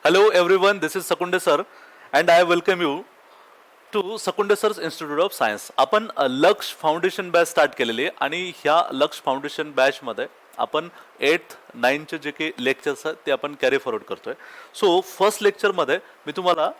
Hello everyone, this is Sakunde sir and I welcome you to Sakunde Sir's Institute of Science. आपण लक्ष foundation batch start केलेली आहे आणि ह्या लक्ष फाउंडेशन बॅचमध्ये आपण 8th 9th जे काही लेक्चर्स आहेत ते आपण कॅरी फॉरवर्ड करतोय. सो फर्स्ट लेक्चरमध्ये मी तुम्हाला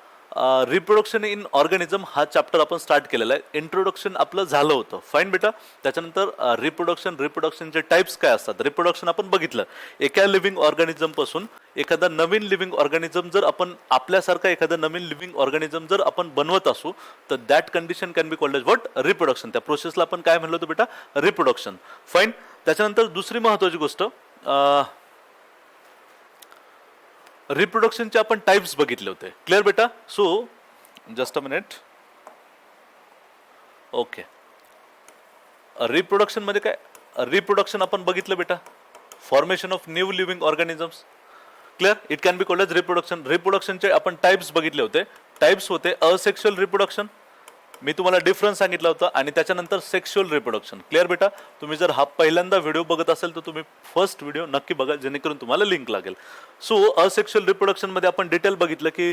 रिप्रोडक्शन इन ऑर्गॅनिझम हा चॅप्टर आपण स्टार्ट केलेला आहे. इंट्रोडक्शन आपलं झालं होतं, फाईन बेटा. त्याच्यानंतर रिप्रोडक्शनचे टाइप्स काय असतात, रिप्रोडक्शन आपण बघितलं. एका लिव्हिंग ऑर्गॅनिझम पासून एखादा नवीन लिव्हिंग ऑर्गॅनिझम जर आपण आपल्यासारखा एखादा नवीन लिव्हिंग ऑर्गॅनिझम जर आपण बनवत असू तर that condition can be called as what, reproduction. त्या प्रोसेसला आपण काय म्हणलं होतं बेटा, रिप्रोडक्शन, फाईन. त्याच्यानंतर दुसरी महत्त्वाची गोष्ट, रिप्रोडक्शनचे आपण टाइप्स बघितले होते. क्लिअर बेटा? So just a minute. Okay, reproduction मध्ये काय, रिप्रोडक्शन आपण बघितलं बेटा, formation of new living organisms. Clear? It can be called as reproduction. रिप्रोडक्शनचे आपण टाइप्स बघितले होते. टाइप्स होते असेक्शुअल रिप्रोडक्शन, मी तुम्हाला डिफरन्स सांगितलं होतं, आणि त्याच्यानंतर सेक्शुअल रिप्रोडक्शन. क्लिअर बेटा? तुम्ही जर हा पहिल्यांदा व्हिडिओ बघत असेल तर तुम्ही फर्स्ट व्हिडिओ नक्की बघा, जेणेकरून तुम्हाला लिंक लागेल. सो असेक्शुअल रिप्रोडक्शन मध्ये आपण डिटेल बघितलं की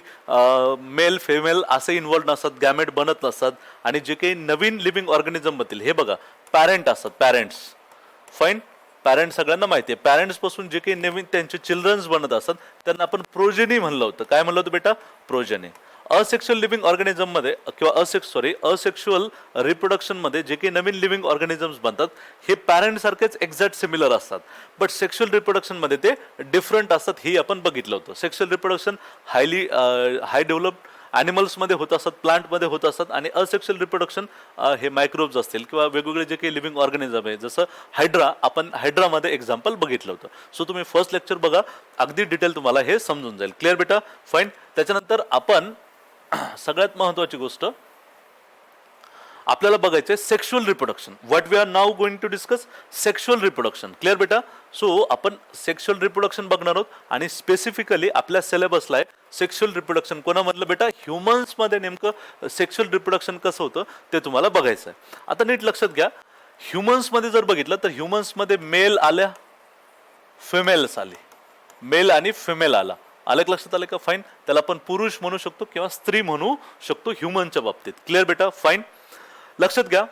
मेल फेमेल असे इन्व्हॉल्व नसतात, गॅमेट बनत नसतात, आणि जे काही नवीन लिव्हिंग ऑर्गॅनिझम मधील हे बघा पॅरेंट असतात, पॅरेंट्स. फाईन. पॅरेंट सगळ्यांना माहिती आहे. पॅरेंट्स पासून जे काही नवीन त्यांचे चिल्ड्रन्स बनत असतात त्यांना आपण प्रोजेनी म्हणलं होतं. काय म्हणलं होतं बेटा? प्रोजेनी. असेक्शुअल लिव्हिंग ऑर्गॅनिझम मध्ये किंवा असेक्शुअल रिप्रोडक्शन मध्ये जे काही नवीन लिव्हिंग ऑर्गॅनिझम्स बनतात हे पॅरेंट सारखेच एक्झॅक्ट सिमिलर असतात, बट सेक्शुअल रिप्रोडक्शन मध्ये ते डिफरंट असतात. हे आपण बघितलं होतं. सेक्शुअल रिप्रोडक्शन हाय डेव्हलप्ड ॲनिमल्स मध्ये होत असतात, प्लांट मध्ये होत असतात, आणि असेक्शुअल रिप्रोडक्शन हे मायक्रोब्स असतील किंवा वेगवेगळे जे काही लिव्हिंग ऑर्गॅनिझम आहे, जसं हायड्रा, आपण हायड्रामध्ये एक्झाम्पल बघितलं होतं. सो तुम्ही फर्स्ट लेक्चर बघा, अगदी डिटेल तुम्हाला हे समजून जाईल. क्लिअर बेटा? फाईन. त्याच्यानंतर आपण सगळ्यात महत्त्वाची गोष्ट आपल्याला बघायचे sexual reproduction. What we are now going to discuss, sexual reproduction. Clear बेटा? सो आपण सेक्शुअल रिप्रोडक्शन बघणार आहोत, आणि स्पेसिफिकली आपल्या सिलेबसला आहे सेक्शुअल रिप्रोडक्शन. कोणामधलं बेटा? ह्युमन्स मध्ये नेमकं सेक्शुअल रिप्रोडक्शन कसं होतं ते तुम्हाला बघायचं आहे. आता नीट लक्षात घ्या, ह्युमन्स मध्ये जर बघितलं तर ह्युमन्स मध्ये मेल आल्या, फिमेल्स आली, मेल आणि फिमेल आला. अलग लक्षात आलं का? फाईन. त्याला आपण पुरुष म्हणू शकतो किंवा स्त्री म्हणू शकतो ह्युमनच्या बाबतीत. क्लिअर बेटा? फाईन. लक्षात घ्या,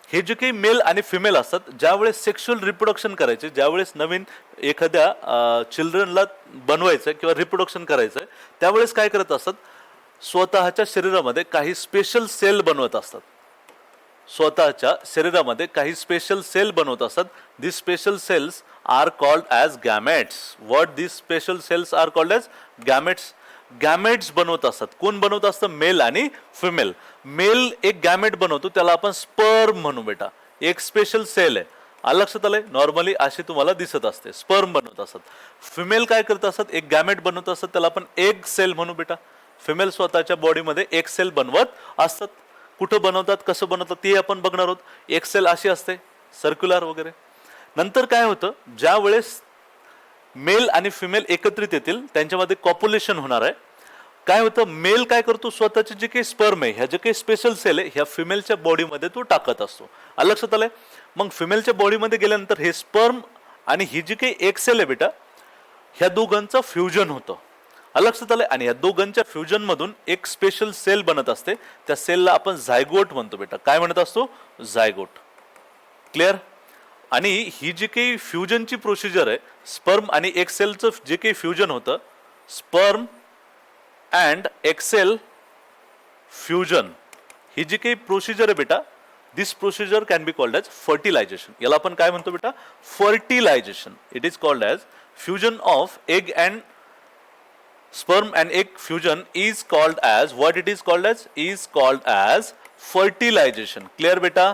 हे जे काही मेल आणि फिमेल असतात, ज्यावेळेस सेक्शुअल रिप्रोडक्शन करायचे, ज्यावेळेस नवीन एखाद्या चिल्ड्रनला बनवायचं किंवा रिप्रोडक्शन करायचं, त्यावेळेस काय करत असतात, स्वतःच्या शरीरामध्ये काही स्पेशल सेल बनवत असतात. स्वतःच्या शरीरामध्ये काही स्पेशल सेल बनवत असतात. This special cells are called as gametes. What this special cells are called as gametes. Gametes बनवत असतात. कोण बनवत असतं? मेल आणि फिमेल. मेल एक गॅमेट बनवतो, त्याला आपण स्पर्म म्हणू बेटा. एक स्पेशल सेल आहे. आलं लक्षात आलंय? नॉर्मली अशी तुम्हाला दिसत असते, स्पर्म बनवत असतात. फिमेल काय करत असतात? एक गॅमेट बनवत असतात, त्याला आपण एग सेल म्हणू बेटा. फिमेल स्वतःच्या बॉडीमध्ये एक सेल बनवत असतात. कुठं बनवतात, कसं बनवतात ते आपण बघणार आहोत. एक सेल अशी असते, सर्क्युलर वगैरे. नंतर काय होतं, ज्या वेळेस मेल आणि फिमेल एकत्रित येतील, त्यांच्यामध्ये कॉप्युलेशन होणार आहे. काय होतं, मेल काय करतो, स्वतःचे जे काही स्पर्म आहे, ह्या जे काही स्पेशल सेल आहे, ह्या फिमेलच्या बॉडीमध्ये तो टाकत असतो. आलं लक्षात आलंय? मग फिमेलच्या बॉडीमध्ये गेल्यानंतर हे स्पर्म आणि ही जी काही एक सेल आहे बेटा, ह्या दोघांचं फ्युजन होतं. लक्षात आलंय? आणि या दोघांच्या फ्युजन मधून एक स्पेशल सेल बनत असते. त्या सेलला आपण झायगोट म्हणतो बेटा. काय म्हणत असतो? झायगोट. क्लिअर? आणि ही जी काही फ्युजनची प्रोसिजर आहे, स्पर्म आणि एक सेलचं जे काही फ्युजन होतं, स्पर्म अँड एक्सेल फ्युजन, ही जी काही प्रोसिजर आहे बेटा, this procedure can be called as fertilisation. याला आपण काय म्हणतो बेटा? Fertilisation. It is called as fusion of egg and sperm and egg fusion is called as, what it is called as, is called as fertilization. Clear बेटा?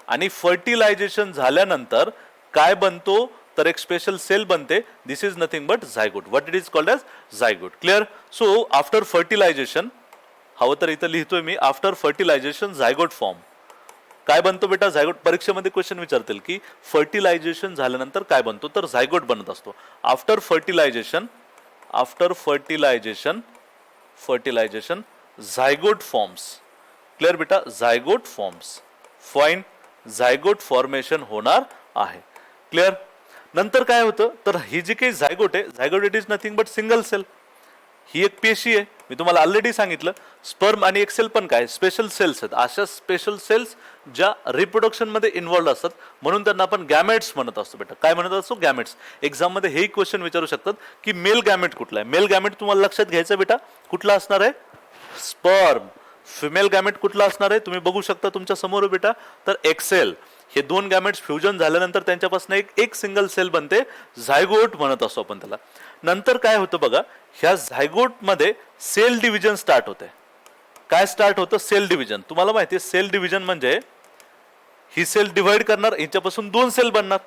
आणि fertilisation झाल्यानंतर काय बनतो, तर एक स्पेशल सेल बनते. This is nothing but zygote. What it is called as zygote. Clear? So after fertilisation, हवं तर इथं लिहितोय मी, आफ्टर फर्टिलायझेशन झायगोट फॉर्म. काय बनतो बेटा? झायगोट. परीक्षेमध्ये क्वेश्चन विचारतील की फर्टिलायझेशन झाल्यानंतर काय बनतो, तर झायगोट बनत असतो. After fertilisation, zygote forms. Clear बेटा? Zygote forms. Fine. Zygote formation होणार आहे. क्लिअर? नंतर काय होतं, तर ही जी काही झायगोट आहे, zygote it is nothing but single cell. ही एक पेशी आहे. मी तुम्हाला ऑलरेडी सांगितलं स्पर्म आणि एक सेल पण काय स्पेशल सेल्स आहेत. अशा स्पेशल सेल्स ज्या रिप्रोडक्शन मध्ये इन्व्हॉल्ड असतात म्हणून त्यांना आपण गॅमेट्स म्हणत असतो बेटा. काय म्हणत असतो? गॅमेट्स. एक्झाम मध्ये हेही क्वेश्चन विचारू शकतात की मेल गॅमेट कुठला आहे. मेल गॅमेट तुम्हाला लक्षात घ्यायचं बेटा कुठला असणार आहे? स्पर्म. फिमेल गॅमेट कुठला असणार आहे? तुम्ही बघू शकता तुमच्या समोर बेटा. तर एक्सेल. हे दोन गॅमेट्स फ्युजन झाल्यानंतर त्यांच्यापासून एक सिंगल सेल बनते, झायगोट म्हणत असतो आपण त्याला. नंतर काय होतं बघा, ह्या झायगोट मध्ये सेल डिव्हिजन स्टार्ट होते. काय स्टार्ट होतं? Cell division. तुम्हाला माहिती आहे सेल डिव्हिजन म्हणजे ही सेल डिव्हाइड करणार, हिच्यापासून दोन सेल बनणार.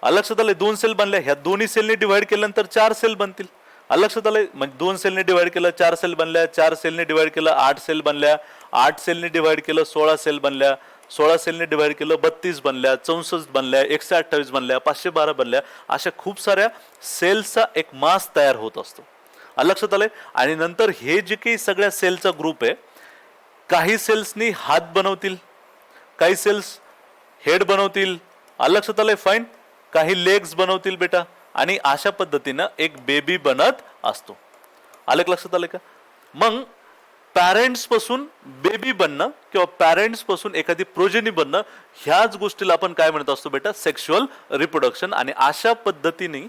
लक्षात आलंय? दोन सेल बनल्या, ह्या दोन्ही सेलने डिव्हाइड केल्यानंतर चार सेल बनतील. लक्षात आलंय? म्हणजे दोन सेलने डिव्हाइड केलं 4 सेल बनल्या, 4 सेलने डिव्हाइड केलं 8 सेल बनल्या, 8 सेलने डिव्हाइड केलं 16 सेल बनल्या, 16 सेलने डिव्हाइड केलं 32 बनल्या, 64 बनल्या, 128 बनल्या, 512 बनल्या. अशा खूप साऱ्या सेल्सचा एक मास तयार होत असतो. लक्षात आलंय? आणि नंतर हे जे काही सगळ्या सेलचा ग्रुप आहे, काही सेल्सनी हात बनवतील, काही सेल्स हेड बनवतील. लक्षात आलंय? फाईन. काही लेग्स बनवतील बेटा आणि अशा पद्धतीनं एक बेबी बनत असतो. आलं लक्षात आलं का? मग पॅरेंट्स पासून बेबी बनणं किंवा पॅरेंट्स पासून एखादी प्रोजेनी बनणं, ह्याच गोष्टीला आपण काय म्हणत असतो बेटा? Sexual reproduction. आणि अशा पद्धतीने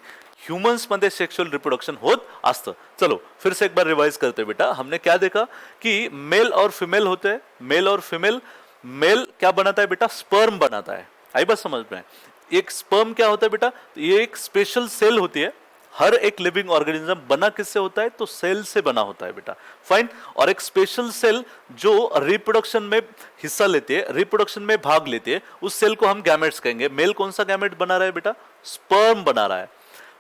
ह्यूमंस मध्ये सेक्सुअल रिप्रोडक्शन होत असतं. चलो फिर से एक बार रिवाइज करते बेटा. हमने क्या देखा कि मेल और फीमेल होते हैं. मेल और फीमेल. मेल क्या बनाता है बेटा? स्पर्म बनाता है. आई बात समझ में? एक स्पर्म क्या होता है बेटा? ये एक स्पेशल सेल होती है. हर एक लिविंग ऑर्गेनिज्म बना किससे होता है? तो सेल से बना होता है बेटा. फाइन. और एक स्पेशल सेल जो रिप्रोडक्शन में हिस्सा लेती है, रिप्रोडक्शन में भाग लेती है, उस सेल को हम गैमेट्स कहेंगे. मेल कौन सा गैमेट बना रहा है बेटा? स्पर्म बना रहा है.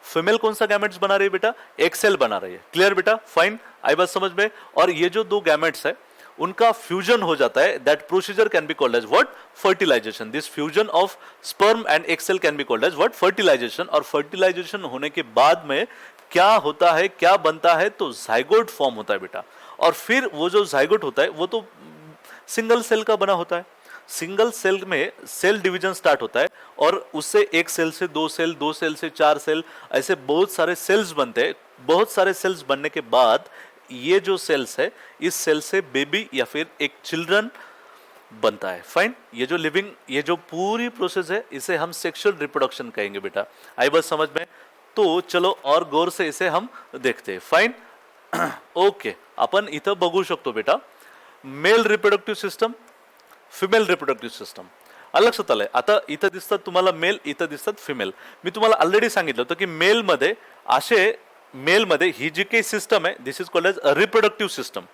फीमेल कौन सा गैमेट्स बना रही है बेटा? एक सेल बना रही है. क्लियर बेटा? फाइन. आई बात समझ में? और ये जो दो गैमेट्स है उनका फ्यूजन हो जाता है. That procedure can be called as what? Fertilisation. This fusion of sperm and egg cell can be called as what? Fertilisation. और फर्टिलाइजेशन होने के बाद में क्या होता है, क्या बनता है? तो जाइगोट फॉर्म होता है बेटा. और फिर वो जो जाइगोट होता है वो तो सिंगल सेल का बना होता है. सिंगल सेल में सेल डिवीजन स्टार्ट होता है और उससे एक सेल से दो सेल, दो सेल से चार सेल, ऐसे बहुत सारे सेल्स बनते हैं. बहुत सारे सेल्स बनने के बाद ये जो सेल्स है, इस सेल से बेबी या फिर एक चिल्ड्रन बनता है. फाइन. ये जो लिविंग, ये जो पूरी प्रोसेस है, इसे हम सेक्सुअल रिप्रोडक्शन कहेंगे बेटा. आई बात समझ में? तो चलो और गौर से इसे हम देखते हैं. फाइन. ओके. आपण इथं बघू शकतो बेटा male reproductive system, female reproductive system. लक्षात आलंय? आता इथं दिसतात तुम्हाला मेल, इथं दिसतात फिमेल. मी तुम्हाला ऑलरेडी सांगितलं होतं की मेलमध्ये असे, मेलमध्ये ही जी काही सिस्टम आहे, this is called as reproductive system.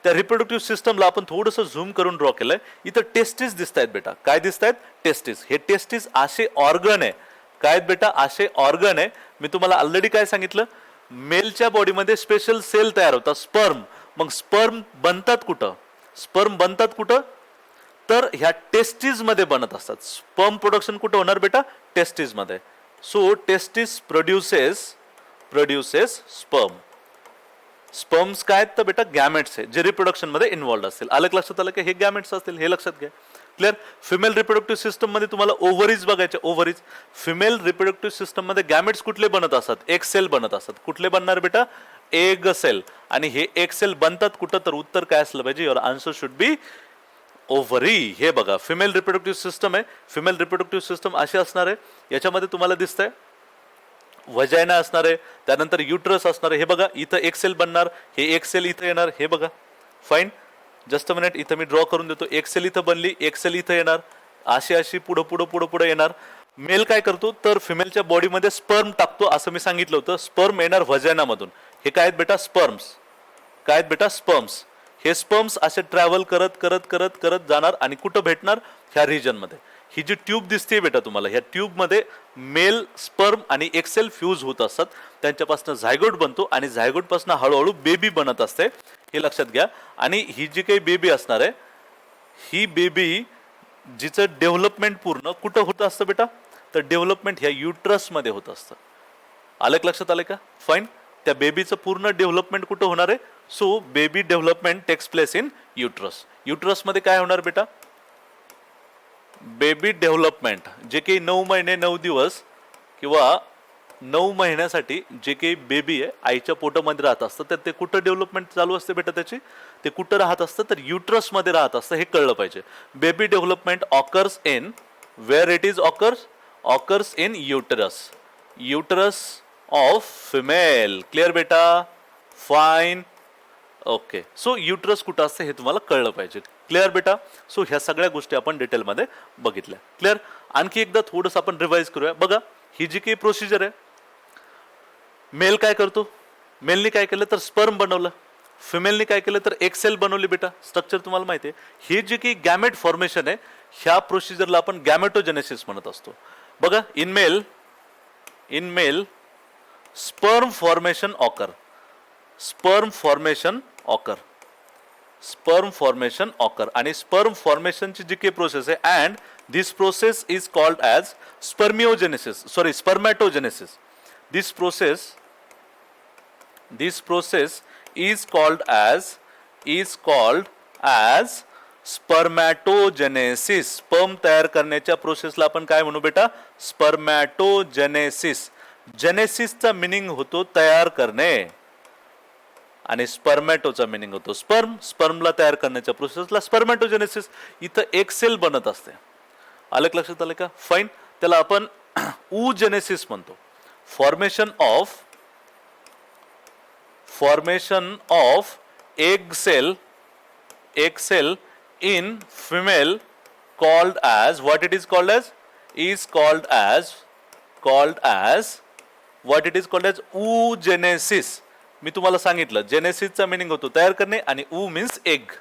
त्या रिप्रोडक्टिव्ह सिस्टमला आपण थोडंसं झूम करून ड्रॉ केलंय. इथं टेस्टिस दिसत आहेत बेटा. काय दिसत आहेत? टेस्टिस. हे टेस्टिस असे ऑर्गन आहे. काय आहेत बेटा? असे ऑर्गन आहे. मी तुम्हाला ऑलरेडी काय सांगितलं? मेलच्या बॉडीमध्ये स्पेशल सेल तयार होतात, स्पर्म. मग स्पर्म बनतात कुठं? स्पर्म बनतात कुठं? तर ह्या टेस्टिस मध्ये बनत असतात. स्पर्म प्रोडक्शन कुठं होणार बेटा? टेस्टिस मध्ये. So testis produces sperm. Sperms काय आहेत तर बेटा? गॅमेट्स आहे, जे रिप्रोडक्शन मध्ये इन्व्हॉल्ड असतील. अलग लक्षात आलं की हे गॅमेट्स असतील, हे लक्षात घ्या. क्लिअर? फिमेल रिप्रोडक्टिव्ह सिस्टम मध्ये तुम्हाला ओव्हरीज बघायचे. ओव्हरीज. फिमेल रिप्रोडक्टिव्ह सिस्टम मध्ये गॅमेट्स कुठले बनत असतात? एक सेल बनत असतात. कुठले बनणार बेटा? Egg cell. आणि हे एक सेल बनतात कुठं? तर उत्तर काय असलं पाहिजे? Your answer should be ovary. हे बघा फिमेल रिप्रोडक्टिव्ह सिस्टम आहे. फिमेल रिप्रोडक्टिव्ह सिस्टम अशी असणार आहे. याच्यामध्ये तुम्हाला दिसतंय वजायना असणार आहे, त्यानंतर युट्रस असणार आहे. हे बघा इथं एक सेल बनणार, हे एक सेल इथं येणार. हे बघा. फाईन. जस्ट अ मिनिट, इथं मी ड्रॉ करून देतो. एक सेल इथं बनली, एक सेल इथं येणार. अशी अशी पुढं पुढं पुढं पुढं येणार. मेल काय करतो तर फिमेलच्या बॉडीमध्ये स्पर्म टाकतो, असं मी सांगितलं होतं. स्पर्म येणार वजायना मधून. हे काय आहेत बेटा? स्पर्म्स. काय आहेत बेटा? स्पर्म्स. हे स्पर्म्स असे ट्रॅव्हल करत करत करत करत जाणार आणि कुठं भेटणार? ह्या रिजन मध्ये. ही जी ट्यूब दिसते बेटा तुम्हाला, ह्या ट्यूब मध्ये मेल स्पर्म आणि एक्सेल फ्यूज होत असतात. त्यांच्यापासून झायगोट बनतो आणि झायगोट पासून हळूहळू बेबी बनत असते. हे लक्षात घ्या. आणि ही जी काही बेबी असणार आहे, ही बेबी जिचं डेव्हलपमेंट पूर्ण कुठं होत असतं बेटा? तर डेव्हलपमेंट ह्या युट्रस मध्ये होत असतं. अलग लक्षात आलं का? फाईन. त्या बेबीचं पूर्ण डेव्हलपमेंट कुठं होणार आहे? So baby development takes place in uterus. Uterus मध्ये काय होणार बेटा? Baby development. जे काही 9 महिने 9 दिवस किंवा 9 महिन्यासाठी जे काही बेबी आहे आईच्या पोटामध्ये राहत असतं तर ते कुठं डेव्हलपमेंट चालू असते बेटा त्याची, ते कुठं राहत असतं तर युट्रसमध्ये राहत असतं, हे कळलं पाहिजे. Baby development occurs in where it is occurs in uterus of female. Clear बेटा, फाईन. ओके, सो युट्रस कुठं असतं हे तुम्हाला कळलं पाहिजे. क्लिअर बेटा. सो ह्या सगळ्या गोष्टी आपण डिटेलमध्ये बघितल्या. क्लिअर. आणखी एकदा थोडंसं आपण रिवाइज करूया. बघा, ही जी काही प्रोसिजर आहे, मेल काय करतो, मेलनी काय केलं तर स्पर्म बनवलं, फिमेलनी काय केलं तर एक सेल बनवली. बेटा स्ट्रक्चर तुम्हाला माहिती आहे. ही जी काही गॅमेट फॉर्मेशन आहे ह्या प्रोसिजरला आपण गॅमेटोजेनेसिस म्हणत असतो. बघा, in male sperm formation occur, sperm formation occur आणि स्पर्म फॉर्मेशनची जी काही प्रोसेस आहे and this process is called as spermatogenesis. This process is called as spermatogenesis. Sperm तयार करण्याच्या प्रोसेसला आपण काय म्हणू बेटा, स्पर्मॅटोजेनेसिस. जेनेसिसचा मिनिंग होतो तयार करणे आणि स्पर्मॅटोचा मिनिंग होतो स्पर्मला तयार करण्याच्या प्रोसेसला स्पर्मॅटोजेनेसिस. इथं एक सेल बनत असते. आलं लक्षात आलं का? फाईन. त्याला आपण oogenesis म्हणतो. Formation of egg cell in female called as what it is called as oogenesis. मी तुम्हाला सांगितलं जेनेसिसचा मिनिंग होतो तयार करणे आणि oo means egg.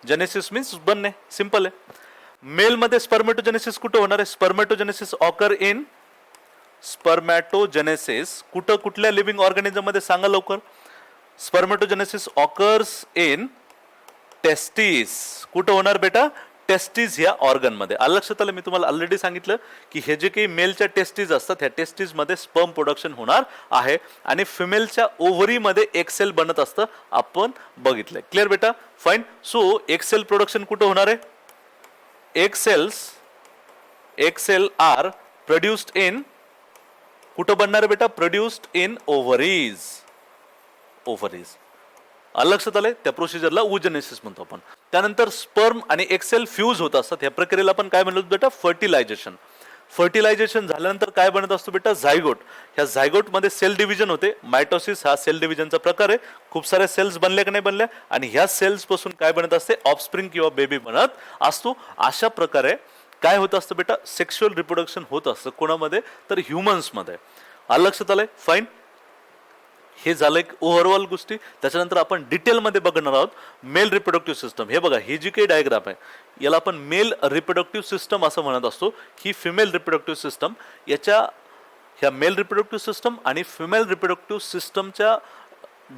Genesis means बनणे, सिंपल आहे. मेल मध्ये स्पर्मॅटोजेनेसिस कुठं होणार आहे? स्पर्मॅटोजेनेसिस कुठं कुठल्या लिव्हिंग ऑर्गॅनिझम मध्ये सांगा लवकर. स्पर्मॅटोजेनेसिस ऑकर्स इन टेस्टिस. कुठं होणार बेटा? टेस्टिस ह्या ऑर्गन मध्ये. लक्षात आलं, मी तुम्हाला ऑलरेडी सांगितलं की हे जे काही मेलच्या टेस्टिस असतात ह्या टेस्टिस मध्ये स्पर्म प्रोडक्शन होणार आहे आणि फिमेलच्या ओव्हरी मध्ये एक सेल बनत असतं, आपण बघितलंय. क्लिअर बेटा, फाईन. सो एक सेल प्रोडक्शन कुठं होणार आहे? एक सेल आर प्रोड्युस्ड इन, कुठं बनणार आहे बेटा? Produced in ovaries. लक्षात आलंय, त्या प्रोसिजरला oogenesis म्हणतो आपण. त्यानंतर स्पर्म आणि एक्सेल फ्यूज होत असतात. या प्रक्रियेला आपण काय म्हणतो बेटा? फर्टिलायझेशन झाल्यानंतर काय बनत असतो बेटा? झायगोट. ह्या झायगोट मध्ये सेल डिव्हिजन होते. मायटोसिस हा सेल डिव्हिजनचा प्रकार आहे. खूप सारे सेल्स बनल्या की नाही बनल्या आणि ह्या सेल्स पासून काय बनत असते? ऑफस्प्रिंग किंवा बेबी बनत असतो. अशा प्रकारे काय होत असतं बेटा? सेक्शुअल रिप्रोडक्शन होत असतं. कोणामध्ये? तर ह्युमन्स मध्ये. लक्षात आलंय, फाईन. हे झालं एक ओव्हरऑल गोष्टी. त्याच्यानंतर आपण डिटेलमध्ये बघणार आहोत मेल रिप्रोडक्टिव्ह सिस्टम. हे बघा, ही जी काही डायग्राम आहे याला आपण मेल रिप्रोडक्टिव्ह सिस्टम असं म्हणत असतो. ही फिमेल रिप्रोडक्टिव्ह सिस्टम, ह्या मेल रिप्रोडक्टिव्ह सिस्टम आणि फिमेल रिप्रोडक्टिव्ह सिस्टमच्या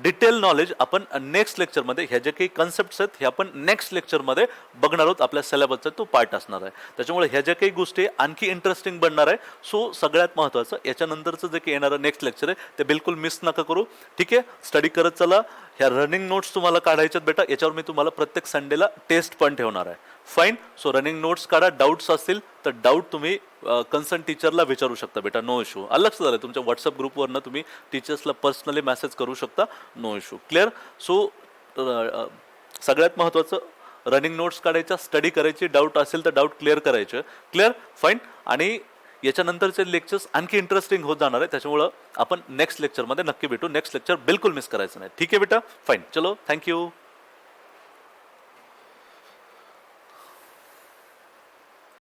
डिटेल नॉलेज आपण नेक्स्ट लेक्चरमध्ये, ह्या जे काही कन्सेप्ट्स आहेत हे आपण नेक्स्ट लेक्चरमध्ये बघणार आहोत. आपल्या सिलेबसचा तो पार्ट असणार आहे. त्याच्यामुळे ह्या ज्या काही गोष्टी आणखी इंटरेस्टिंग बनणार आहे. सो सगळ्यात महत्त्वाचं याच्यानंतरचं जे काही येणारं नेक्स्ट लेक्चर आहे ते बिलकुल मिस नका करू. ठीक आहे, स्टडी करत चला. ह्या रनिंग नोट्स तुम्हाला काढायच्यात बेटा. याच्यावर मी तुम्हाला प्रत्येक संडेला टेस्ट पण ठेवणार आहे. फाईन. सो रनिंग नोट्स काढा. डाऊट्स असतील तर डाऊट तुम्ही कन्सर्न टीचरला विचारू शकता बेटा, नो इशू. लक्षात झालं, तुमच्या व्हॉट्सअप ग्रुपवरनं तुम्ही टीचर्सला पर्सनली मेसेज करू शकता, नो इशू. क्लिअर. सो सगळ्यात महत्त्वाचं रनिंग नोट्स काढायच्या, स्टडी करायची, डाऊट असेल तर डाऊट क्लिअर करायचे. Clear, fine. आणि याच्यानंतरचे लेक्चर्स आणखी इंटरेस्टिंग होत जाणार आहे. त्याच्यामुळं आपण नेक्स्ट लेक्चरमध्ये नक्की भेटू. नेक्स्ट लेक्चर बिलकुल मिस करायचं नाही. ठीक आहे बेटा, फाईन. चलो, थँक्यू.